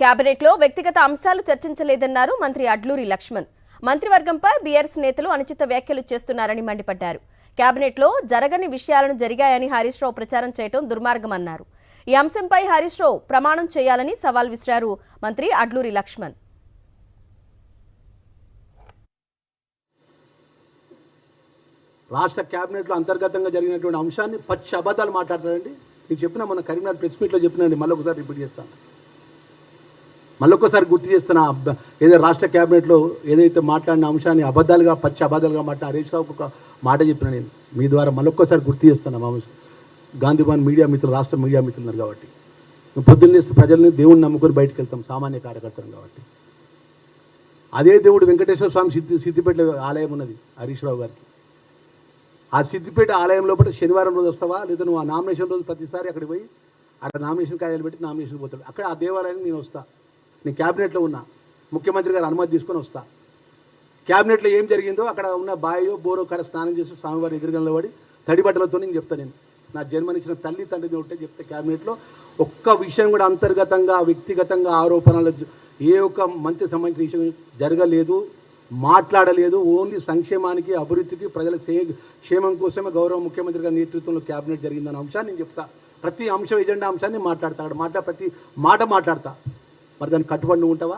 కేబినెట్లో వ్యక్తిగత అంశాలు చర్చించలేదన్నారు మంత్రి అడ్లూరి లక్ష్మణ్. మంత్రివర్గంపై బీఆర్ఎస్ నేతలు అనుచిత వ్యాఖ్యలు చేస్తున్నారని మండిపడ్డారు. కేబినెట్లో జరగని విషయాలను జరిగాయని హరీష్ రావు ప్రచారం చేయడం దుర్మార్గమన్నారు. ఈ అంశంపై హరీష్ రావు ప్రమాణం చేయాలని సవాల్ విసిరారు మంత్రి అడ్లూరి లక్ష్మణ్. రాష్ట్ర కేబినెట్లో అంతర్గతంగా జరిగినటువంటి అంశాన్ని పచ్చి అబద్ధాలు మాట్లాడతారండి. నేను చెప్పిన మన కరీంనగర్ ప్రెస్ మీట్లో చెప్పినండి, మళ్ళీ ఒకసారి రిపీట్ చేస్తాను, మళ్ళొక్కసారి గుర్తు చేస్తున్నా. ఏదో రాష్ట్ర కేబినెట్లో ఏదైతే మాట్లాడిన అంశాన్ని అబద్ధాలుగా పచ్చి అబద్ధాలుగా మాట్లాడిన హరీష్ రావుకు ఒక మాట చెప్పిన నేను మీ ద్వారా మళ్ళొక్కసారి గుర్తు చేస్తాను. మా గాంధీభవన్ మీడియా మిత్రులు, రాష్ట్ర మీడియా మిత్రులు ఉన్నారు కాబట్టి పొద్దున్న ప్రజల్ని దేవుడిని నమ్ముకొని బయటకు వెళ్తాం, సామాన్య కార్యకర్తలు కాబట్టి. అదే దేవుడు వెంకటేశ్వర స్వామి సిద్దిపేట ఆలయం ఉన్నది హరీష్ రావు గారికి. ఆ సిద్దిపేట ఆలయం లోపల శనివారం రోజు వస్తావా, లేదా నువ్వు ఆ నామినేషన్ రోజు ప్రతిసారి అక్కడికి పోయి అక్కడ నామినేషన్ కాయలు పెట్టి నామినేషన్ పోతాడు. అక్కడ ఆ దేవాలయానికి నేను వస్తా, నేను క్యాబినెట్లో ఉన్నా, ముఖ్యమంత్రి గారు అనుమతి తీసుకొని వస్తా. క్యాబినెట్లో ఏం జరిగిందో అక్కడ ఉన్న బాయో బోరో కాడ స్నానం చేసి స్వామివారి ఎదురుగంలో పడి తడి బట్టలతో నేను చెప్తాను. నేను నా జన్మనిచ్చిన తల్లి తండ్రిని ఉంటే చెప్తే క్యాబినెట్లో ఒక్క విషయం కూడా అంతర్గతంగా వ్యక్తిగతంగా ఆరోపణలు ఏ ఒక్క మంత్రి సంబంధించిన విషయం జరగలేదు, మాట్లాడలేదు. ఓన్లీ సంక్షేమానికి, అభివృద్ధికి, ప్రజల క్షేమం కోసమే గౌరవ ముఖ్యమంత్రి గారి నేతృత్వంలో క్యాబినెట్ జరిగిందన్న అంశాన్ని నేను చెప్తా. ప్రతి అంశం ఎజెండా అంశాన్ని మాట్లాడతా, ప్రతి మాట మాట్లాడతా. మరి దాన్ని కట్టుబడి ఉంటావా?